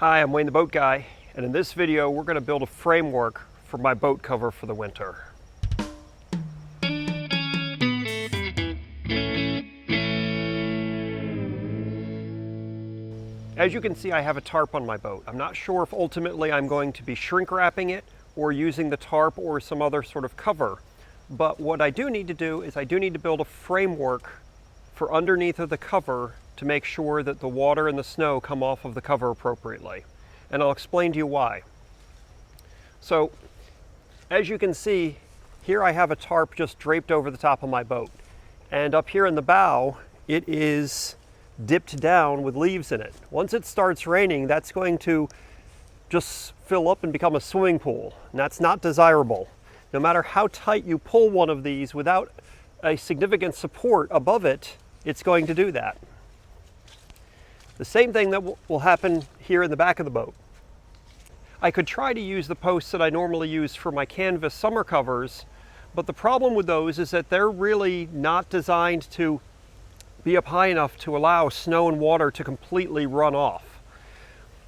Hi, I'm Wayne the Boat Guy, and in this video we're going to build a framework for my boat cover for the winter. As you can see, I have a tarp on my boat. I'm not sure if ultimately I'm going to be shrink wrapping it or using the tarp or some other sort of cover. But what I do need to do is I do need to build a framework for underneath of the cover to make sure that the water and the snow come off of the cover appropriately. And I'll explain to you why. So, as you can see, here I have a tarp just draped over the top of my boat. And up here in the bow, it is dipped down with leaves in it. Once it starts raining, that's going to just fill up and become a swimming pool. And that's not desirable. No matter how tight you pull one of these without a significant support above it, it's going to do that. The same thing that will happen here in the back of the boat. I could try to use the posts that I normally use for my canvas summer covers, but the problem with those is that they're really not designed to be up high enough to allow snow and water to completely run off.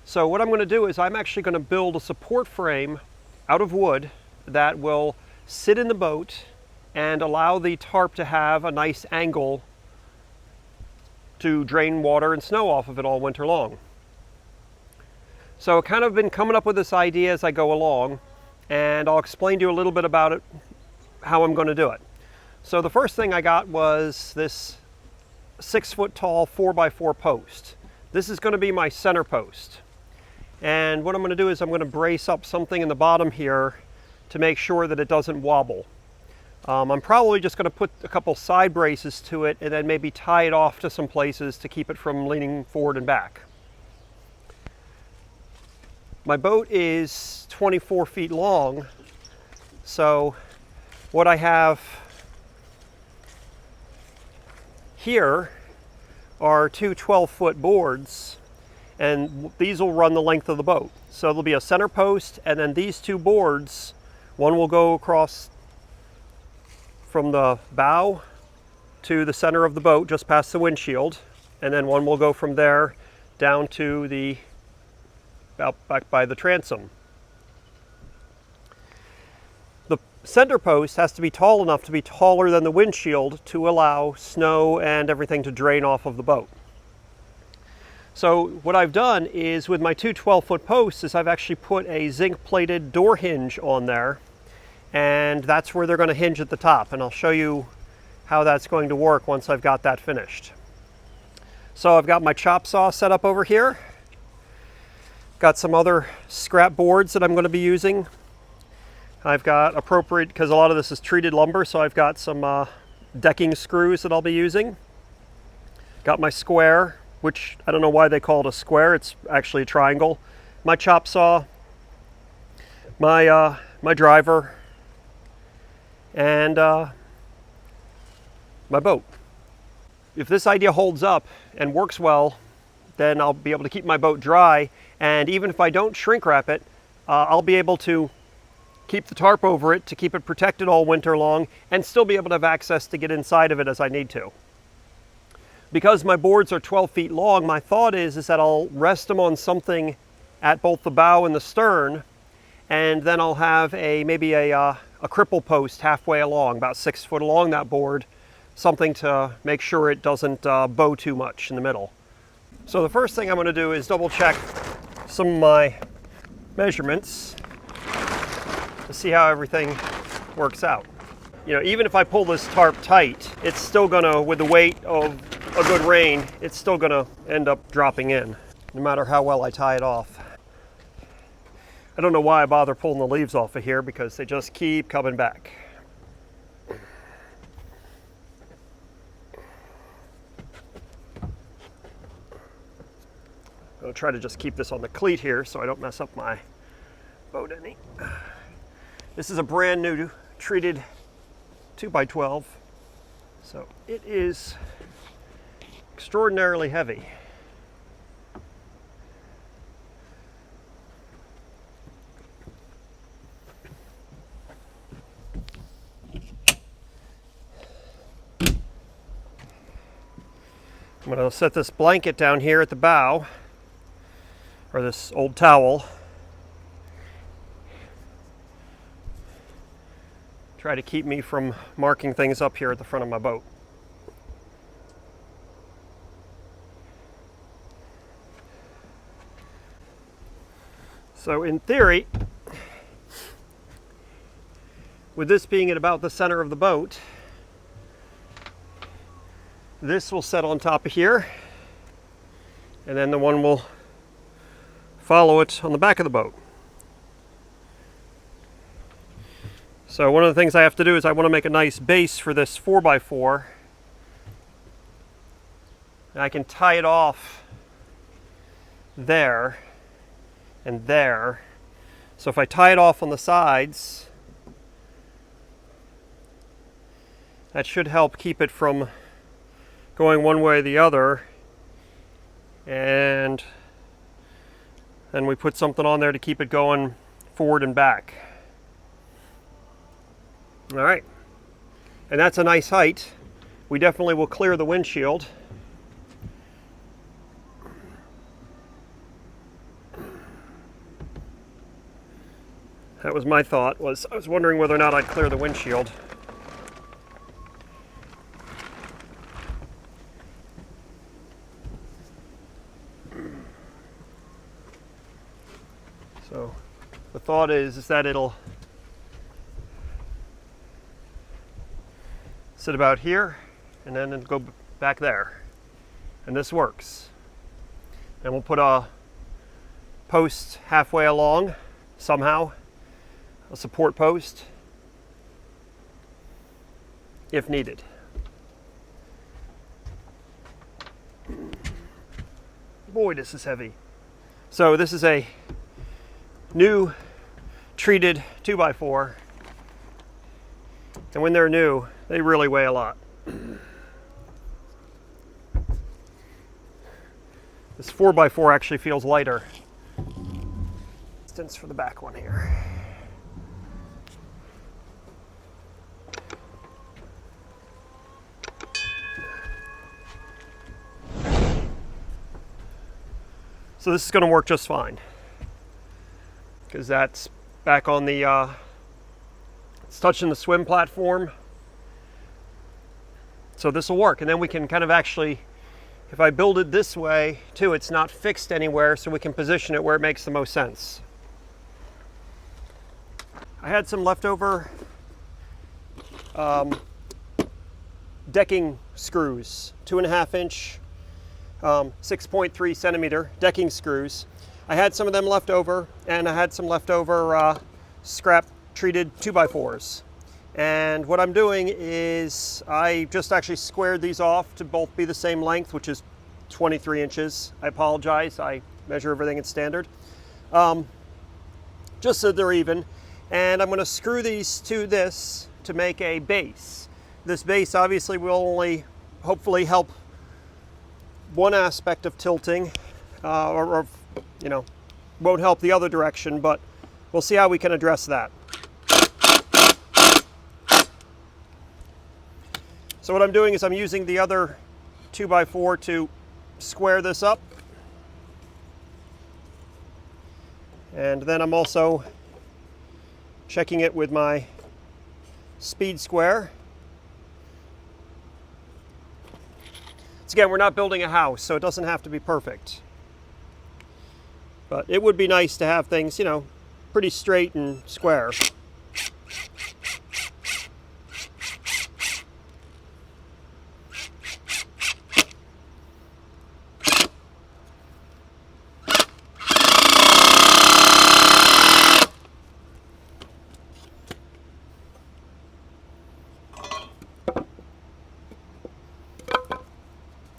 So what I'm going to do is I'm actually going to build a support frame out of wood that will sit in the boat and allow the tarp to have a nice angle to drain water and snow off of it all winter long. So I've kind of been coming up with this idea as I go along, and I'll explain to you a little bit about it, how I'm going to do it. So the first thing I got was this 6 foot tall 4x4 post. This is going to be my center post. And what I'm going to do is I'm going to brace up something in the bottom here to make sure that it doesn't wobble. I'm probably just going to put a couple side braces to it and then maybe tie it off to some places to keep it from leaning forward and back. My boat is 24 feet long, so what I have here are two 12-foot boards, and these will run the length of the boat. So there'll be a center post, and then these two boards, one will go across from the bow to the center of the boat just past the windshield, and then one will go from there down to the out back by the transom. The center post has to be tall enough to be taller than the windshield to allow snow and everything to drain off of the boat. So what I've done is with my two 12-foot posts is I've actually put a zinc plated door hinge on there, and that's where they're going to hinge at the top, and I'll show you how that's going to work once I've got that finished. So I've got my chop saw set up over here. Got some other scrap boards that I'm going to be using. I've got appropriate, because a lot of this is treated lumber, so I've got some decking screws that I'll be using. Got my square, which I don't know why they call it a square, it's actually a triangle. My chop saw, my driver, and my boat. If this idea holds up and works well, then I'll be able to keep my boat dry, and even if I don't shrink wrap it, I'll be able to keep the tarp over it to keep it protected all winter long and still be able to have access to get inside of it as I need to. Because my boards are 12 feet long, my thought is that I'll rest them on something at both the bow and the stern, and then I'll have maybe a cripple post halfway along, about 6 foot along that board, something to make sure it doesn't bow too much in the middle. So the first thing I'm going to do is double check some of my measurements to see how everything works out. You know, even if I pull this tarp tight, it's still going to, with the weight of a good rain, it's still going to end up dropping in, no matter how well I tie it off. I don't know why I bother pulling the leaves off of here, because they just keep coming back. I'll try to just keep this on the cleat here so I don't mess up my boat any. This is a brand new treated 2x12, so it is extraordinarily heavy. I'm going to set this blanket down here at the bow. or this old towel. Try to keep me from marking things up here at the front of my boat. So in theory, with this being at about the center of the boat, this will set on top of here, and then the one will follow it on the back of the boat. So one of the things I have to do is I want to make a nice base for this 4x4. And I can tie it off there and there. So if I tie it off on the sides, that should help keep it from going one way or the other. And then we put something on there to keep it going forward and back. All right, and that's a nice height. We definitely will clear the windshield. That was my thought, I was wondering whether or not I'd clear the windshield. So the thought is that it'll sit about here and then it'll go back there. And this works. And we'll put a post halfway along somehow, a support post, if needed. Boy, this is heavy. So this is a new treated 2x4, and when they're new, they really weigh a lot. This 4x4 actually feels lighter. Distance for the back one here. So this is going to work just fine, because that's back on the, it's touching the swim platform. So this will work, and then we can kind of actually, if I build it this way too, it's not fixed anywhere, so we can position it where it makes the most sense. I had some leftover decking screws, 2.5 inch, 6.3 centimeter decking screws. I had some of them left over, and I had some leftover scrap treated 2x4s. And what I'm doing is I just actually squared these off to both be the same length, which is 23 inches. I apologize, I measure everything in standard. Just so they're even. And I'm going to screw these to this to make a base. This base obviously will only hopefully help one aspect of tilting, or you know, won't help the other direction, but we'll see how we can address that. So what I'm doing is I'm using the other 2x4 to square this up. And then I'm also checking it with my speed square. So again, we're not building a house, so it doesn't have to be perfect. But it would be nice to have things, you know, pretty straight and square.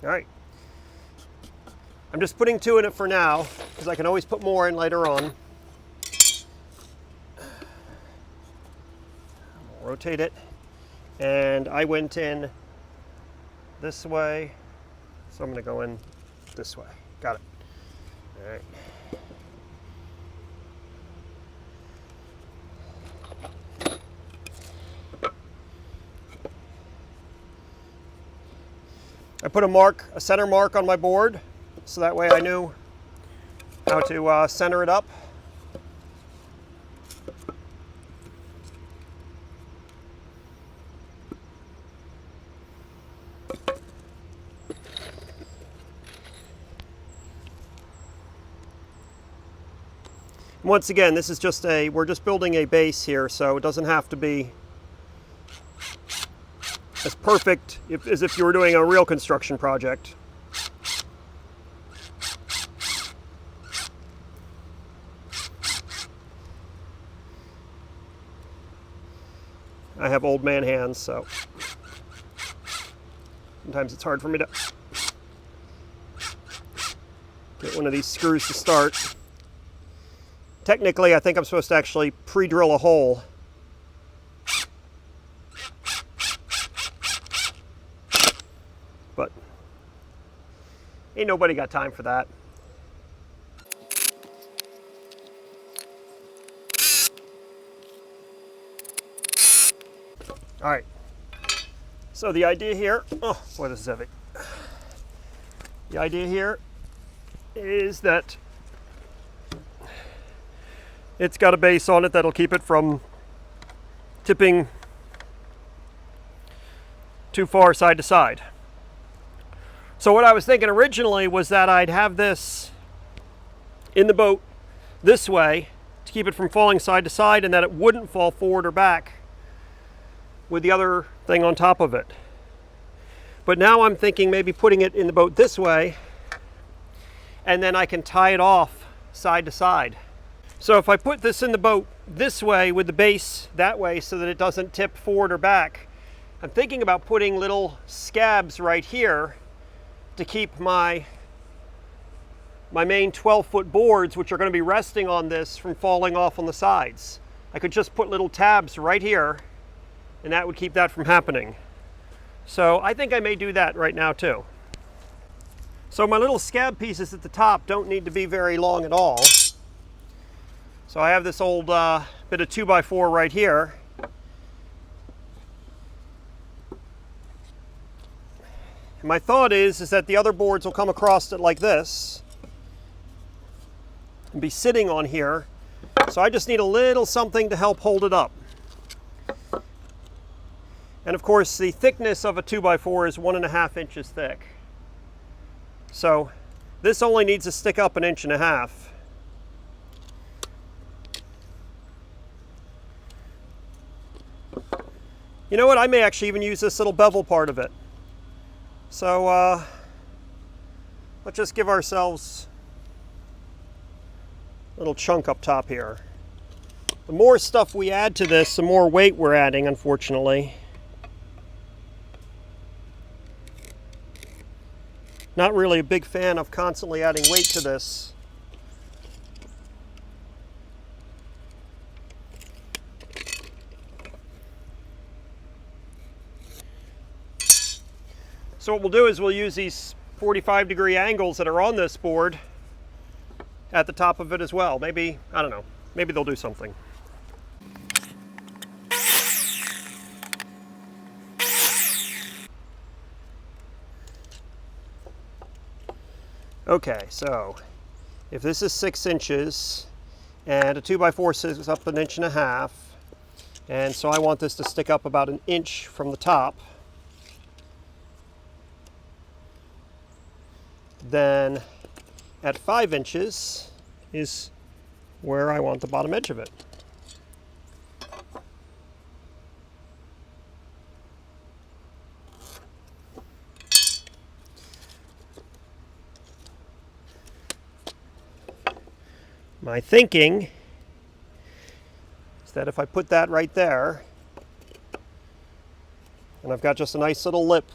All right, I'm just putting 2 in it for now, because I can always put more in later on. I'll rotate it, and I went in this way, so I'm going to go in this way. Got it. All right. I put a center mark on my board, so that way I knew Now to center it up. Once again, this is just we're just building a base here, so it doesn't have to be as perfect as if you were doing a real construction project. I have old man hands, so sometimes it's hard for me to get one of these screws to start. Technically, I think I'm supposed to actually pre-drill a hole. But ain't nobody got time for that. All right, so the idea here, oh boy, this is heavy. The idea here is that it's got a base on it that'll keep it from tipping too far side to side. So what I was thinking originally was that I'd have this in the boat this way to keep it from falling side to side, and that it wouldn't fall forward or back with the other thing on top of it. But now I'm thinking maybe putting it in the boat this way, and then I can tie it off side to side. So if I put this in the boat this way with the base that way so that it doesn't tip forward or back, I'm thinking about putting little scabs right here to keep my main 12-foot boards, which are going to be resting on this, from falling off on the sides. I could just put little tabs right here, and that would keep that from happening. So I think I may do that right now too. So my little scab pieces at the top don't need to be very long at all. So I have this old bit of 2x4 right here. And my thought is that the other boards will come across it like this and be sitting on here. So I just need a little something to help hold it up. And of course, the thickness of a 2x4 is 1.5 inches thick. So this only needs to stick up 1.5 inches. You know what? I may actually even use this little bevel part of it. So let's just give ourselves a little chunk up top here. The more stuff we add to this, the more weight we're adding, unfortunately. Not really a big fan of constantly adding weight to this. So what we'll do is we'll use these 45-degree angles that are on this board at the top of it as well. Maybe, I don't know, maybe they'll do something. Okay, so if this is 6 inches and a 2x4 sits up 1.5 inches, and so I want this to stick up about 1 inch from the top, then at 5 inches is where I want the bottom edge of it. My thinking is that if I put that right there, and I've got just a nice little lip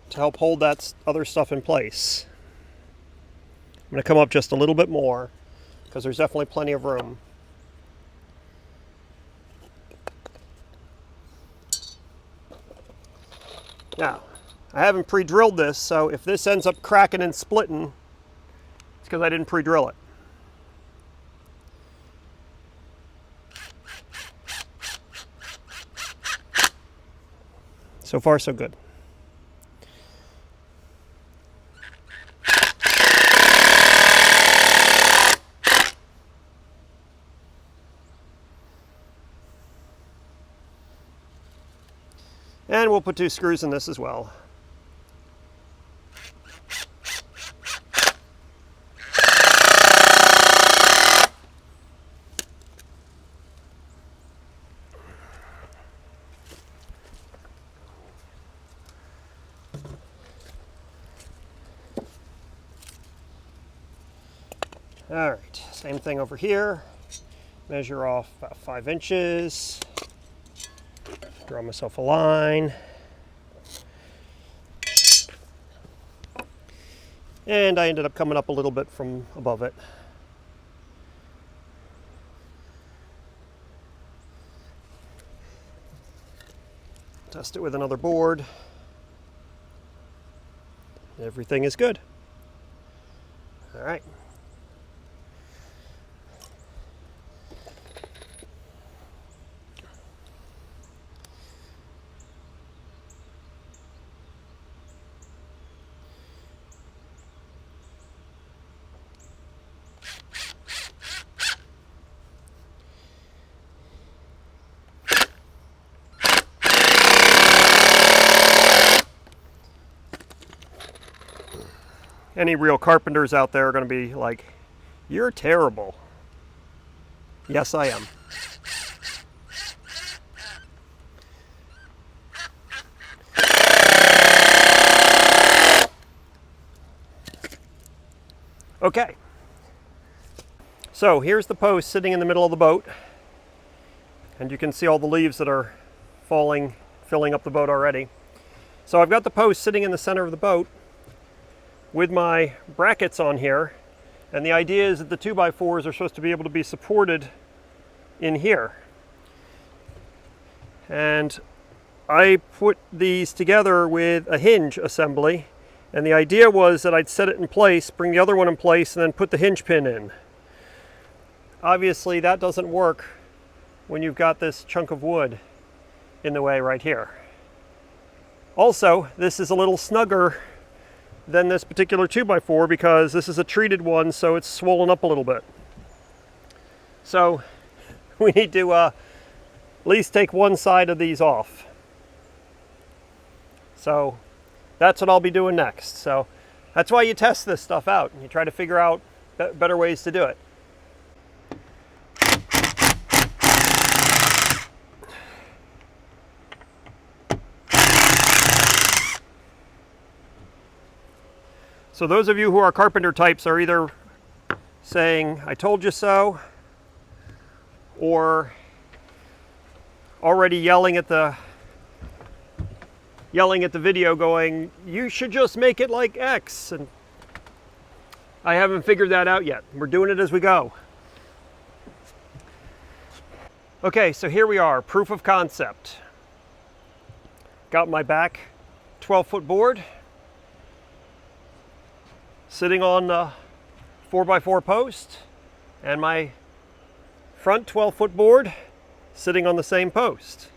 to help hold that other stuff in place. I'm going to come up just a little bit more because there's definitely plenty of room. Now, I haven't pre-drilled this, so if this ends up cracking and splitting, it's because I didn't pre-drill it. So far, so good. And we'll put 2 screws in this as well. All right, same thing over here. Measure off about 5 inches. Draw myself a line. And I ended up coming up a little bit from above it. Test it with another board. Everything is good. All right. Any real carpenters out there are going to be like, "You're terrible." Yes, I am. Okay. So here's the post sitting in the middle of the boat. And you can see all the leaves that are falling, filling up the boat already. So I've got the post sitting in the center of the boat with my brackets on here, and the idea is that the 2x4s are supposed to be able to be supported in here. And I put these together with a hinge assembly, and the idea was that I'd set it in place, bring the other one in place, and then put the hinge pin in. Obviously that doesn't work when you've got this chunk of wood in the way right here. Also, this is a little snugger than this particular 2x4 because this is a treated one, so it's swollen up a little bit. So we need to at least take one side of these off. So that's what I'll be doing next. So that's why you test this stuff out and you try to figure out better ways to do it. So those of you who are carpenter types are either saying, "I told you so," or already yelling at the video going, "You should just make it like X." And I haven't figured that out yet. We're doing it as we go. Okay, so here we are, proof of concept. Got my back 12-foot board sitting on the 4x4 post, and my front 12-foot board sitting on the same post.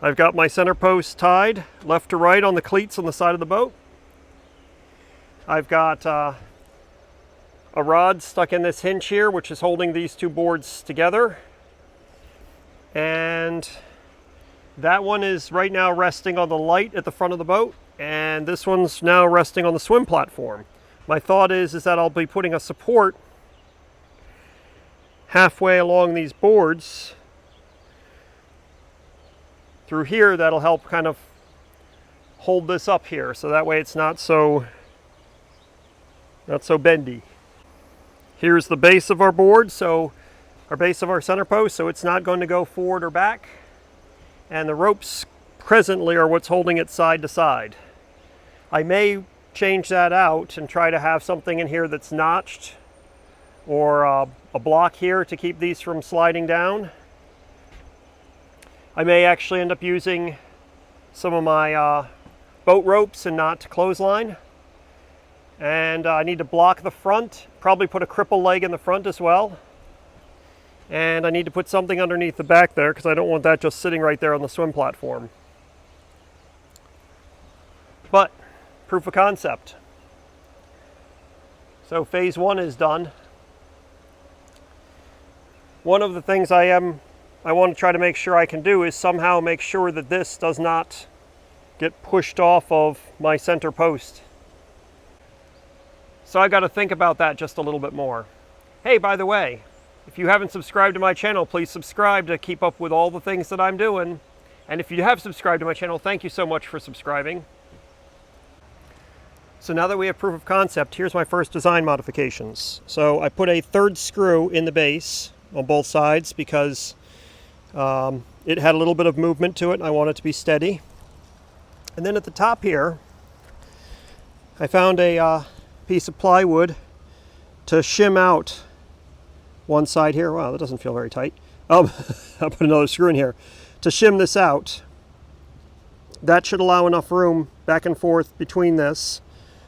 I've got my center post tied left to right on the cleats on the side of the boat. I've got a rod stuck in this hinge here, which is holding these 2 boards together. And that one is right now resting on the light at the front of the boat, and this one's now resting on the swim platform. My thought is that I'll be putting a support halfway along these boards through here that'll help kind of hold this up here, so that way it's not so bendy. Here's the base of our board, so our base of our center post, so it's not going to go forward or back. And the ropes presently are what's holding it side to side. I may change that out and try to have something in here that's notched, or a block here to keep these from sliding down. I may actually end up using some of my boat ropes and not clothesline. And I need to block the front, probably put a cripple leg in the front as well. And I need to put something underneath the back there because I don't want that just sitting right there on the swim platform. But proof of concept. So phase 1 is done. One of the things I want to try to make sure I can do is somehow make sure that this does not get pushed off of my center post. So I got to think about that just a little bit more. Hey, by the way, if you haven't subscribed to my channel, please subscribe to keep up with all the things that I'm doing. And if you have subscribed to my channel, thank you so much for subscribing. So now that we have proof of concept, here's my first design modifications. So I put a third screw in the base on both sides because it had a little bit of movement to it and I want it to be steady. And then at the top here, I found a piece of plywood to shim out one side here. Wow, that doesn't feel very tight. I'll put another screw in here to shim this out. That should allow enough room back and forth between this.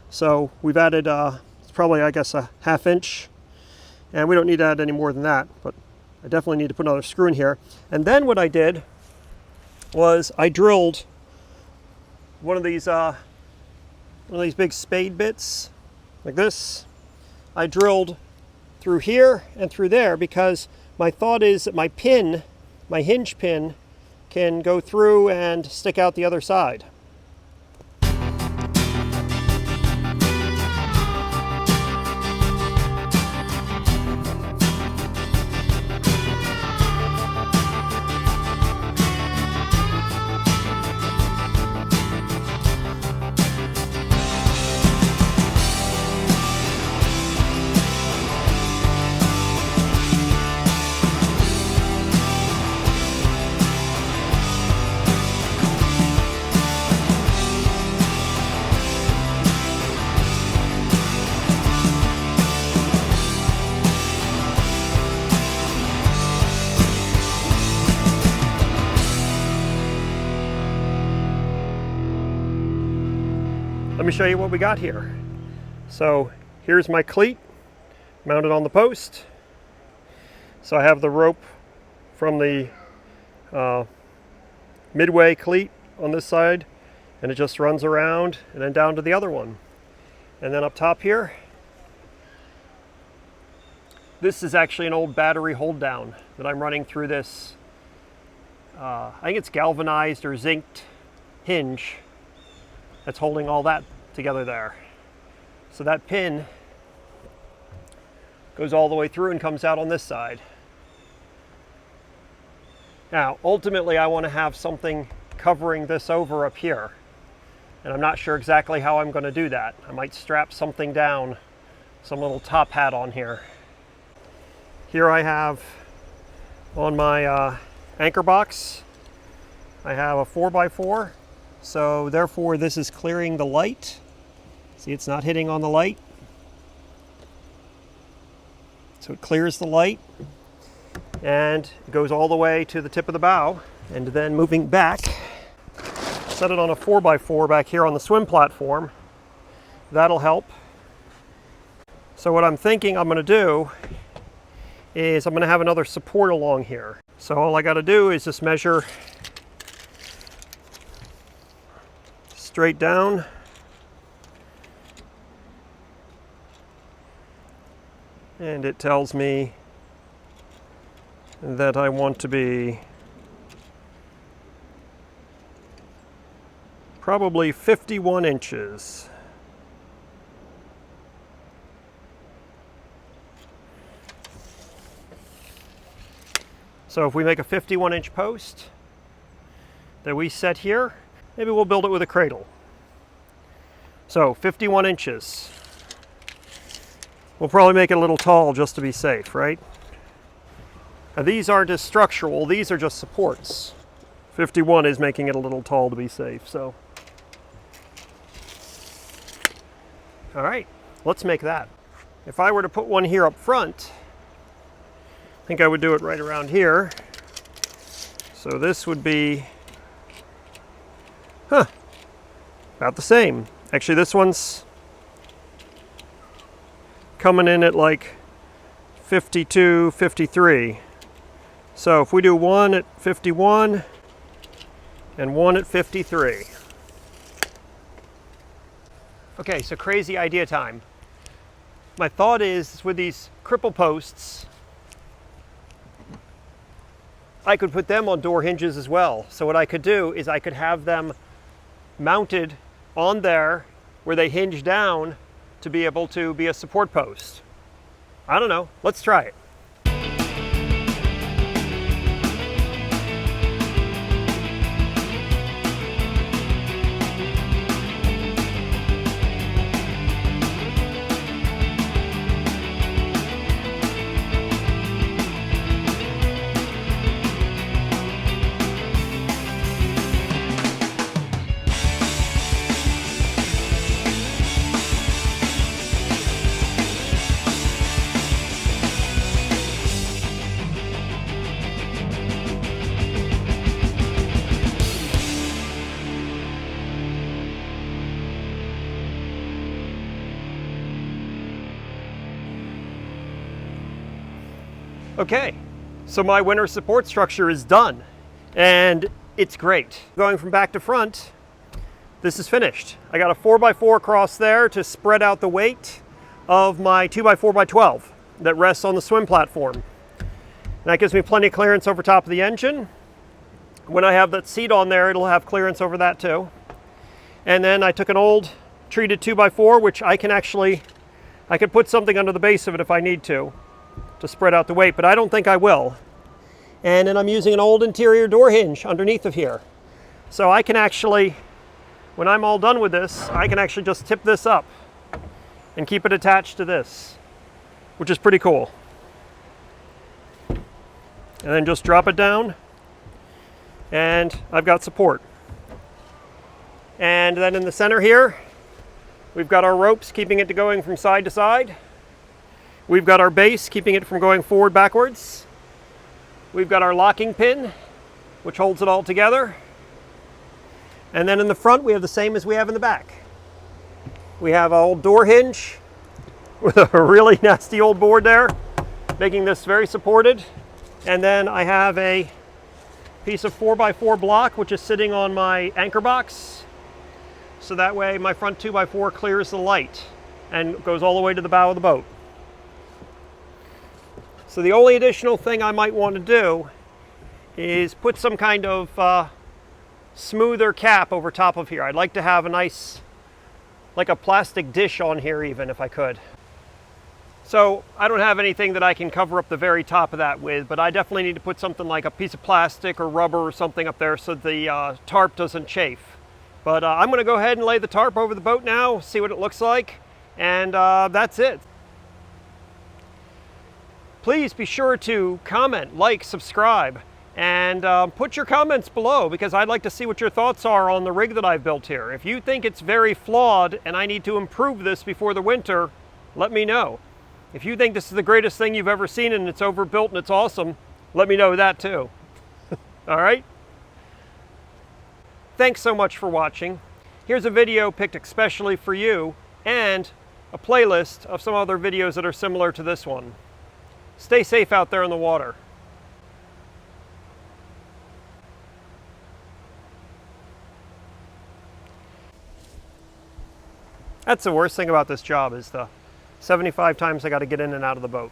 So we've added, it's probably, I guess, a 1/2 inch. And we don't need to add any more than that, but I definitely need to put another screw in here. And then what I did was I drilled one of these big spade bits, like this. I drilled through here and through there because my thought is that my pin, my hinge pin, can go through and stick out the other side. Let me show you what we got here. So here's my cleat mounted on the post. So I have the rope from the midway cleat on this side, and it just runs around and then down to the other one. And then up top here, this is actually an old battery hold down that I'm running through this, I think it's galvanized or zinced hinge that's holding all that together there. So that pin goes all the way through and comes out on this side. Now, ultimately, I want to have something covering this over up here. And I'm not sure exactly how I'm going to do that. I might strap something down, some little top hat on here. Here I have on my anchor box, I have a 4x4. So therefore this is clearing the light. See, it's not hitting on the light. So it clears the light and it goes all the way to the tip of the bow. And then moving back, set it on a 4x4 back here on the swim platform. That'll help. So what I'm thinking I'm going to do is I'm going to have another support along here. So all I got to do is just measure straight down. And it tells me that I want to be probably 51 inches. So if we make a 51-inch post that we set here, maybe we'll build it with a cradle. So 51 inches. We'll probably make it a little tall just to be safe, right? Now these aren't just structural, these are just supports. 51 is making it a little tall to be safe, so. All right, let's make that. If I were to put one here up front, I think I would do it right around here. So this would be, about the same. Actually, this one's coming in at like 52, 53. So if we do one at 51 and one at 53. Okay, so crazy idea time. My thought is with these cripple posts, I could put them on door hinges as well. So what I could do is I could have them mounted on there where they hinge down to be able to be a support post. I don't know, let's try it. Okay, so my winter support structure is done, and it's great. Going from back to front, this is finished. I got a 4x4 across there to spread out the weight of my 2x4x12 that rests on the swim platform. And that gives me plenty of clearance over top of the engine. When I have that seat on there, it'll have clearance over that too. And then I took an old treated 2x4, which I could put something under the base of it if I need to spread out the weight, but I don't think I will. And then I'm using an old interior door hinge underneath of here. So I can actually, when I'm all done with this, I can actually just tip this up and keep it attached to this, which is pretty cool. And then just drop it down, and I've got support. And then in the center here, we've got our ropes keeping it going from side to side. We've got our base keeping it from going forward backwards. We've got our locking pin, which holds it all together. And then in the front, we have the same as we have in the back. We have an old door hinge with a really nasty old board there, making this very supported. And then I have a piece of 4x4 block, which is sitting on my anchor box. So that way my front 2x4 clears the light and goes all the way to the bow of the boat. So the only additional thing I might want to do is put some kind of smoother cap over top of here. I'd like to have a nice, like a plastic dish on here even, if I could. So I don't have anything that I can cover up the very top of that with, but I definitely need to put something like a piece of plastic or rubber or something up there so the tarp doesn't chafe. But I'm going to go ahead and lay the tarp over the boat now, see what it looks like, and that's it. Please be sure to comment, like, subscribe, and put your comments below, because I'd like to see what your thoughts are on the rig that I've built here. If you think it's very flawed and I need to improve this before the winter, let me know. If you think this is the greatest thing you've ever seen and it's overbuilt and it's awesome, let me know that too. All right? Thanks so much for watching. Here's a video picked especially for you, and a playlist of some other videos that are similar to this one. Stay safe out there in the water. That's the worst thing about this job, is the 75 times I got to get in and out of the boat.